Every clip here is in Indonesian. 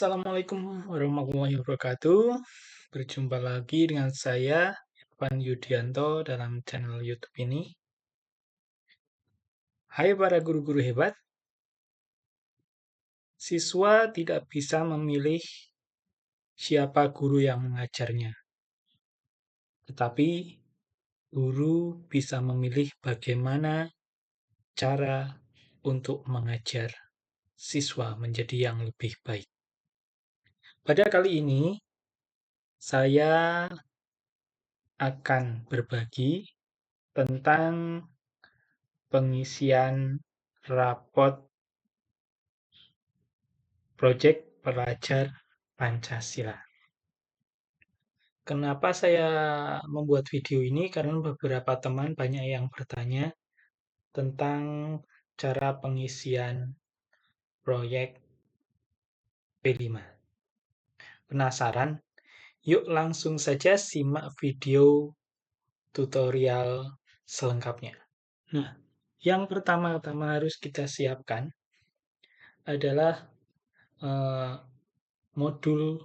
Assalamualaikum warahmatullahi wabarakatuh. Berjumpa lagi dengan saya, Irfan Yudianto, dalam channel YouTube ini. Hai para guru-guru hebat, siswa tidak bisa memilih siapa guru yang mengajarnya, tetapi guru bisa memilih bagaimana cara untuk mengajar siswa menjadi yang lebih baik. Pada kali ini, saya akan berbagi tentang pengisian rapot proyek pelajar Pancasila. Kenapa saya membuat video ini? Karena beberapa teman banyak yang bertanya tentang cara pengisian proyek P5. Penasaran? Yuk langsung saja simak video tutorial selengkapnya. Nah, yang pertama-tama harus kita siapkan adalah modul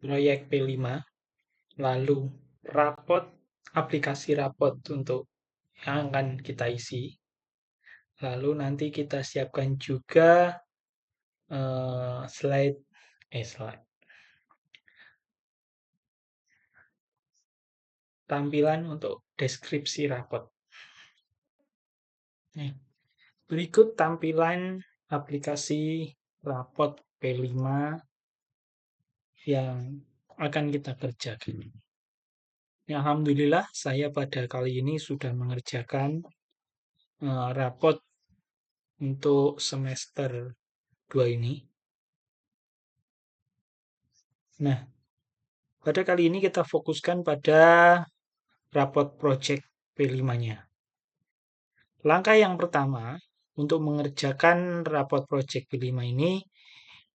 proyek P5, lalu aplikasi rapot untuk yang akan kita isi. Lalu nanti kita siapkan juga slide tampilan untuk deskripsi rapot. Berikut tampilan aplikasi rapot P5 yang akan kita kerjakan. Alhamdulillah, saya pada kali ini sudah mengerjakan rapot untuk semester 2 ini. Nah, pada kali ini kita fokuskan pada rapot project P5-nya. Langkah yang pertama, untuk mengerjakan rapot project P5 ini,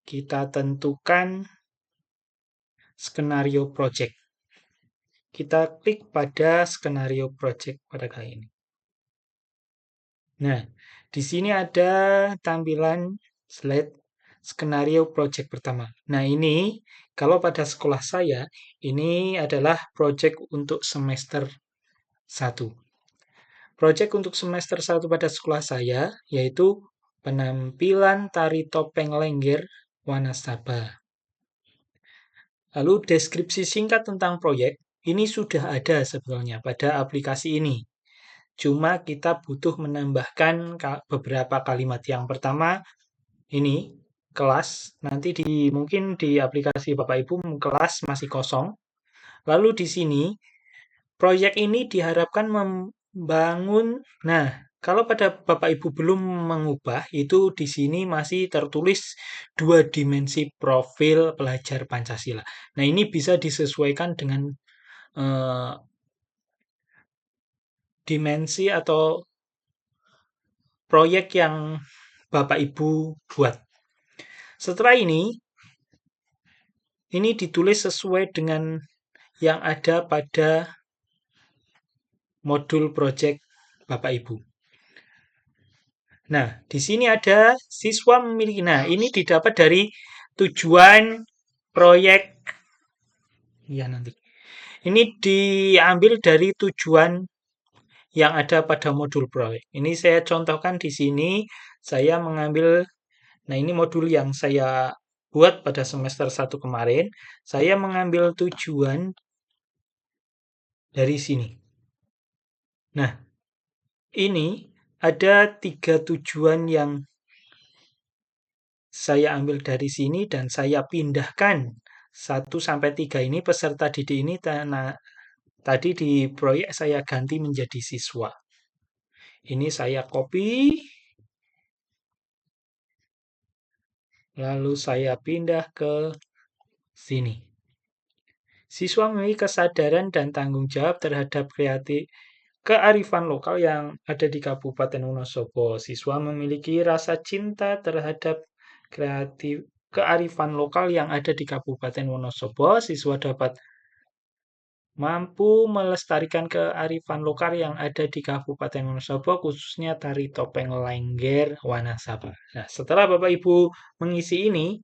kita tentukan skenario project. Kita klik pada skenario project pada kali ini. Nah, di sini ada tampilan slide skenario project pertama. Nah, ini kalau pada sekolah saya, ini adalah project untuk semester 1. Project untuk semester 1 pada sekolah saya, yaitu penampilan tari topeng Lengger Wanasaba. Lalu deskripsi singkat tentang proyek, ini sudah ada sebetulnya pada aplikasi ini. Cuma kita butuh menambahkan beberapa kalimat. Yang pertama, ini kelas, nanti mungkin di aplikasi Bapak Ibu kelas masih kosong. Lalu di sini, proyek ini diharapkan membangun, kalau pada Bapak Ibu belum mengubah, itu di sini masih tertulis 2 dimensi profil pelajar Pancasila. Nah, ini bisa disesuaikan dengan dimensi atau proyek yang Bapak Ibu buat. Setelah ini ditulis sesuai dengan yang ada pada modul project Bapak Ibu. Nah, di sini ada siswa memiliki. Nah, ini didapat dari tujuan proyek. Ya, nanti. Ini diambil dari tujuan yang ada pada modul proyek. Ini saya contohkan di sini, saya mengambil, nah ini modul yang saya buat pada semester 1 kemarin, saya mengambil tujuan dari sini. Nah, ini ada 3 tujuan yang saya ambil dari sini dan saya pindahkan 1-3 ini peserta didik ini tadi di proyek saya ganti menjadi siswa. Ini saya copy, lalu saya pindah ke sini. Siswa memiliki kesadaran dan tanggung jawab terhadap kearifan lokal yang ada di Kabupaten Wonosobo. Siswa memiliki rasa cinta terhadap kearifan lokal yang ada di Kabupaten Wonosobo. Siswa dapat mampu melestarikan kearifan lokal yang ada di Kabupaten Wonosobo, khususnya tari topeng Lengger Wanasaba. Nah, setelah Bapak Ibu mengisi ini,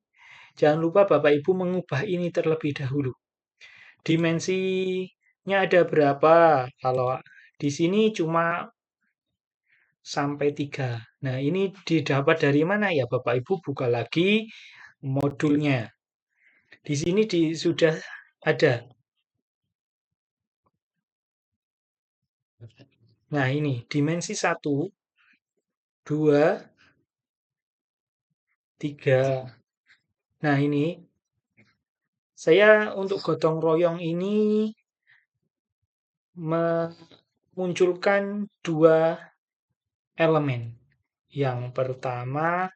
jangan lupa Bapak Ibu mengubah ini terlebih dahulu. Dimensinya ada berapa? Kalau di sini cuma sampai 3. Nah, ini didapat dari mana ya Bapak Ibu? Buka lagi modulnya. Di sini sudah ada. Nah, ini dimensi 1, 2, 3. Nah, ini saya untuk gotong royong ini memunculkan 2 elemen. Yang pertama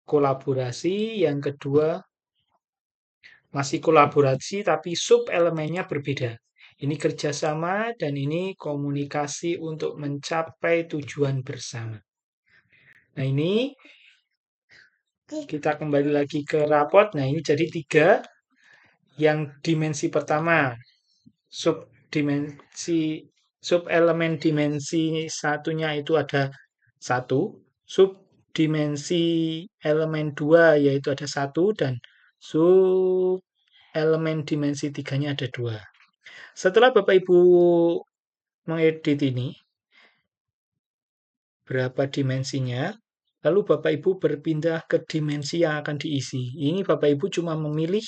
kolaborasi, yang kedua masih kolaborasi tapi sub elemennya berbeda. Ini kerjasama dan ini komunikasi untuk mencapai tujuan bersama. Nah, ini kita kembali lagi ke rapot. Nah, ini jadi 3. Yang dimensi pertama, sub elemen dimensi satunya itu ada 1, sub dimensi elemen 2 yaitu ada 1, dan sub elemen dimensi 3-nya ada 2. Setelah Bapak Ibu mengedit ini, berapa dimensinya, lalu Bapak Ibu berpindah ke dimensi yang akan diisi. Ini Bapak Ibu cuma memilih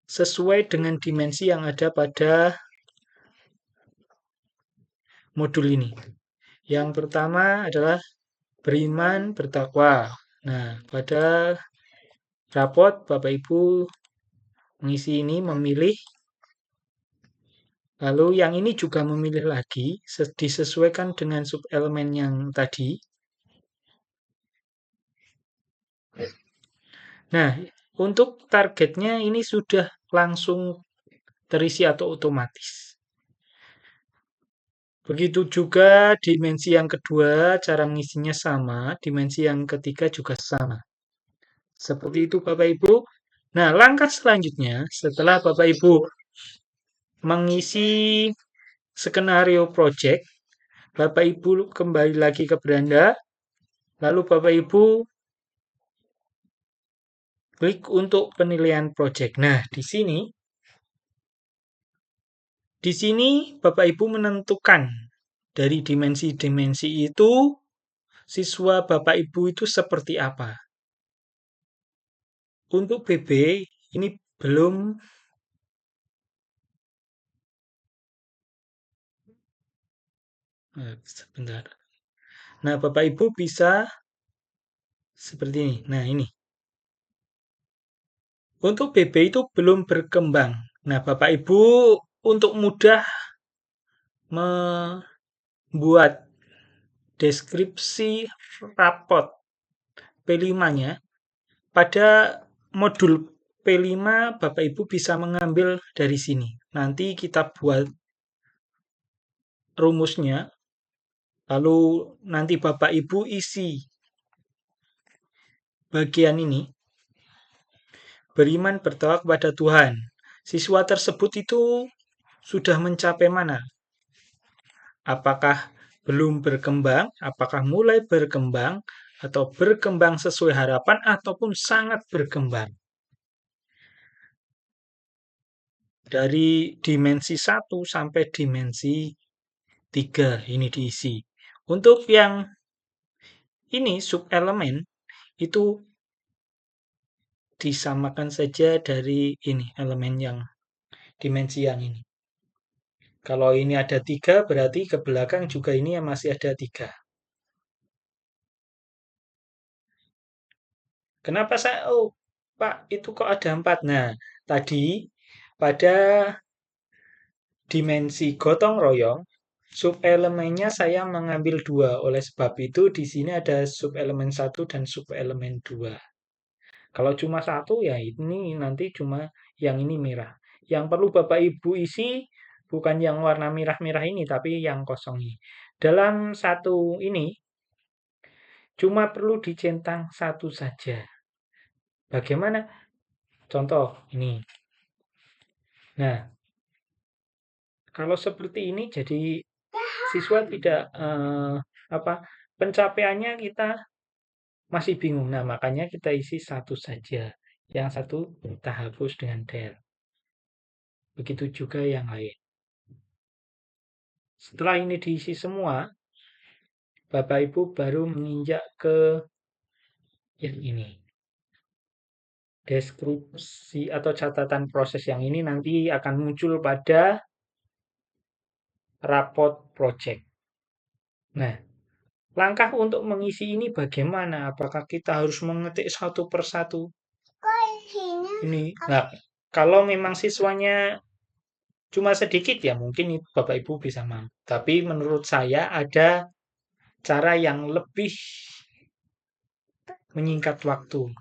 sesuai dengan dimensi yang ada pada modul ini. Yang pertama adalah beriman, bertakwa. Nah, pada rapot Bapak Ibu mengisi ini, memilih. Lalu yang ini juga memilih lagi, disesuaikan dengan subelemen yang tadi. Nah, untuk targetnya ini sudah langsung terisi atau otomatis. Begitu juga dimensi yang kedua, cara mengisinya sama, dimensi yang ketiga juga sama. Seperti itu Bapak Ibu. Nah, langkah selanjutnya setelah Bapak Ibu mengisi skenario project, Bapak Ibu kembali lagi ke beranda, lalu Bapak Ibu klik untuk penilaian project. Nah, di sini Bapak Ibu menentukan dari dimensi-dimensi itu siswa Bapak Ibu itu seperti apa. Untuk BB ini belum sebentar. Nah, Bapak Ibu bisa seperti ini. Nah, ini. Untuk BB itu belum berkembang. Nah, Bapak Ibu untuk mudah membuat deskripsi rapot P5-nya, pada modul P5 Bapak Ibu bisa mengambil dari sini. Nanti kita buat rumusnya, lalu nanti Bapak Ibu isi bagian ini. Beriman bertakwa kepada Tuhan. Siswa tersebut itu sudah mencapai mana? Apakah belum berkembang, apakah mulai berkembang, atau berkembang sesuai harapan, ataupun sangat berkembang. Dari dimensi 1 sampai dimensi 3 ini diisi. Untuk yang ini subelemen itu disamakan saja dari ini elemen yang dimensi yang ini. Kalau ini ada 3 berarti ke belakang juga ini masih ada 3. Kenapa Pak, itu kok ada 4? Nah, tadi pada dimensi gotong royong, subelemennya saya mengambil 2. Oleh sebab itu di sini ada subelemen 1 dan subelemen 2. Kalau cuma 1 ya ini nanti cuma yang ini merah. Yang perlu Bapak Ibu isi bukan yang warna merah-merah ini tapi yang kosong ini. Dalam satu ini cuma perlu dicentang 1 saja. Bagaimana? Contoh ini. Nah, kalau seperti ini jadi siswa tidak apa pencapaiannya kita masih bingung. Nah, makanya kita isi satu saja. Yang satu kita hapus dengan del. Begitu juga yang lain. Setelah ini diisi semua, Bapak Ibu baru menginjak ke yang ini. Deskripsi atau catatan proses yang ini nanti akan muncul pada rapot project. Nah, langkah untuk mengisi ini bagaimana? Apakah kita harus mengetik satu persatu? Ini, nah, kalau memang siswanya cuma sedikit ya mungkin Bapak Ibu bisa mampu. Tapi menurut saya ada cara yang lebih menyingkat waktu.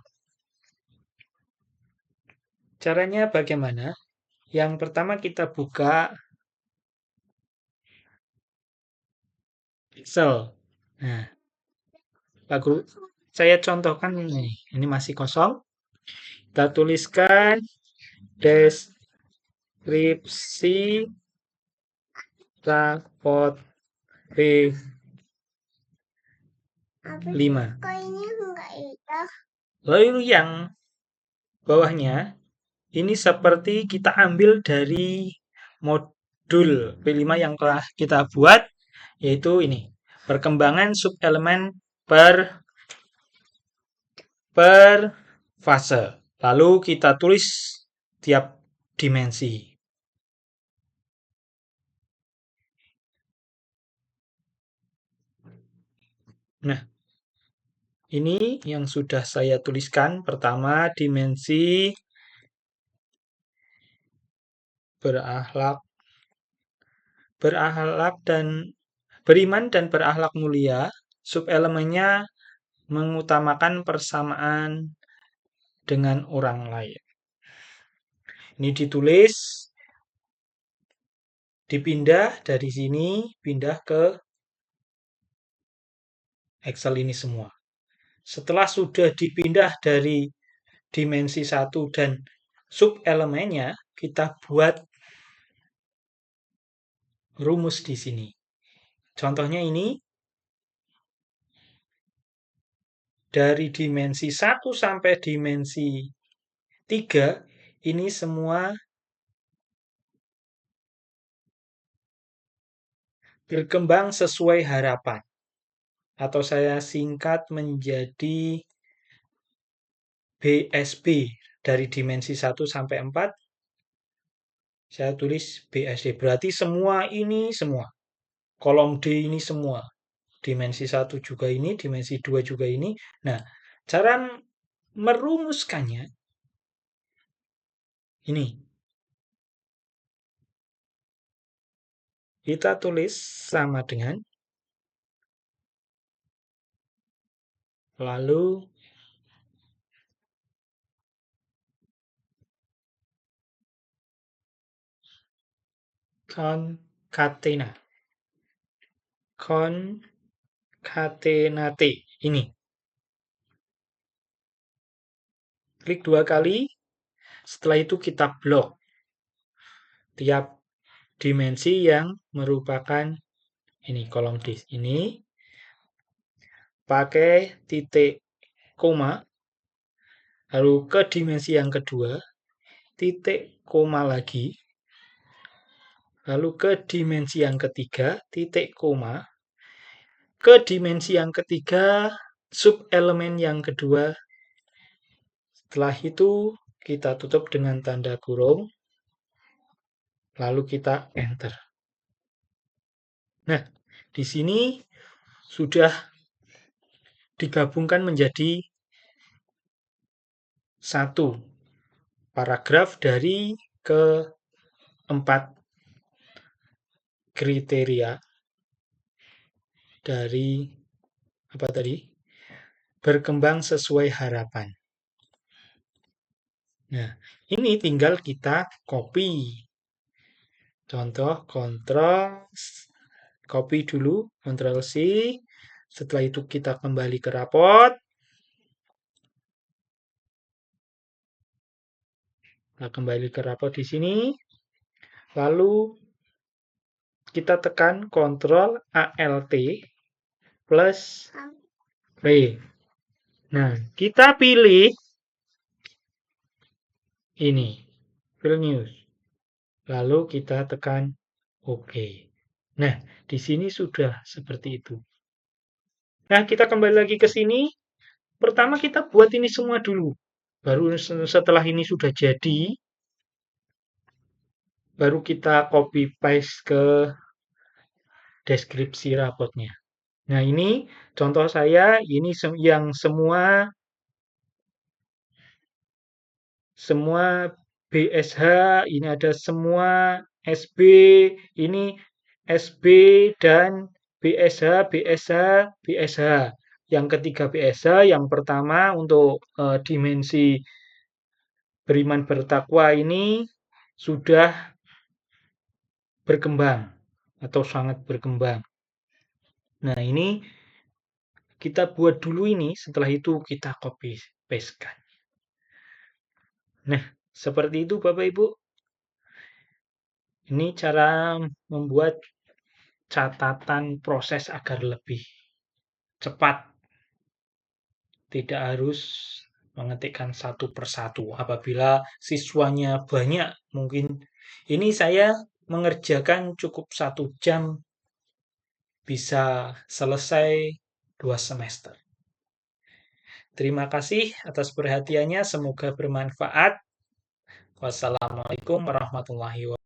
Caranya bagaimana? Yang pertama kita buka Excel. Nah, Pak Guru, saya contohkan ini masih kosong. Kita tuliskan deskripsi rapot B5. Lalu yang bawahnya ini seperti kita ambil dari modul P5 yang telah kita buat, yaitu ini, perkembangan subelemen per fase. Lalu kita tulis tiap dimensi. Nah, ini yang sudah saya tuliskan. Pertama, dimensi berakhlak dan beriman dan berakhlak mulia. Subelemennya mengutamakan persamaan dengan orang lain. Ini ditulis, dipindah dari sini, pindah ke Excel ini semua. Setelah sudah dipindah dari dimensi 1 dan subelemennya, kita buat rumus di sini. Contohnya ini, dari dimensi 1 sampai dimensi 3, ini semua berkembang sesuai harapan. Atau saya singkat menjadi BSB. Dari dimensi 1 sampai 4, saya tulis BSD. Berarti semua ini semua. Kolom D ini semua. Dimensi 1 juga ini, dimensi 2 juga ini. Nah, cara merumuskannya ini. Kita tulis sama dengan lalu concatenate ini. Klik 2 kali, setelah itu kita blok tiap dimensi yang merupakan ini kolom D ini pakai titik koma, lalu ke dimensi yang kedua titik koma lagi, lalu ke dimensi yang ketiga titik koma, ke dimensi yang ketiga subelemen yang kedua. Setelah itu kita tutup dengan tanda kurung, lalu kita enter. Nah, di sini sudah digabungkan menjadi satu paragraf dari keempat kriteria dari apa tadi? Berkembang sesuai harapan. Nah, ini tinggal kita copy. Contoh, copy dulu, Ctrl C. Setelah itu kita kembali ke rapot. Nah, kembali ke rapot di sini. Lalu kita tekan Ctrl Alt plus V. Nah, kita pilih ini, Fill News. Lalu kita tekan OK. Nah, di sini sudah seperti itu. Nah, kita kembali lagi ke sini. Pertama kita buat ini semua dulu. Baru setelah ini sudah jadi, baru kita copy paste ke deskripsi rapotnya. Nah, ini contoh saya, ini yang semua BSH, ini ada semua SB, ini SB dan BSH, BSH, BSH. Yang ketiga BSH, yang pertama untuk dimensi beriman bertakwa ini sudah berkembang atau sangat berkembang. Nah, ini kita buat dulu ini, setelah itu kita copy paste-kan. Nah, seperti itu Bapak Ibu. Ini cara membuat catatan proses agar lebih cepat. Tidak harus mengetikkan satu persatu. Apabila siswanya banyak, mungkin ini saya mengerjakan cukup 1 jam, bisa selesai 2 semester. Terima kasih atas perhatiannya, semoga bermanfaat. Wassalamualaikum warahmatullahi wabarakatuh.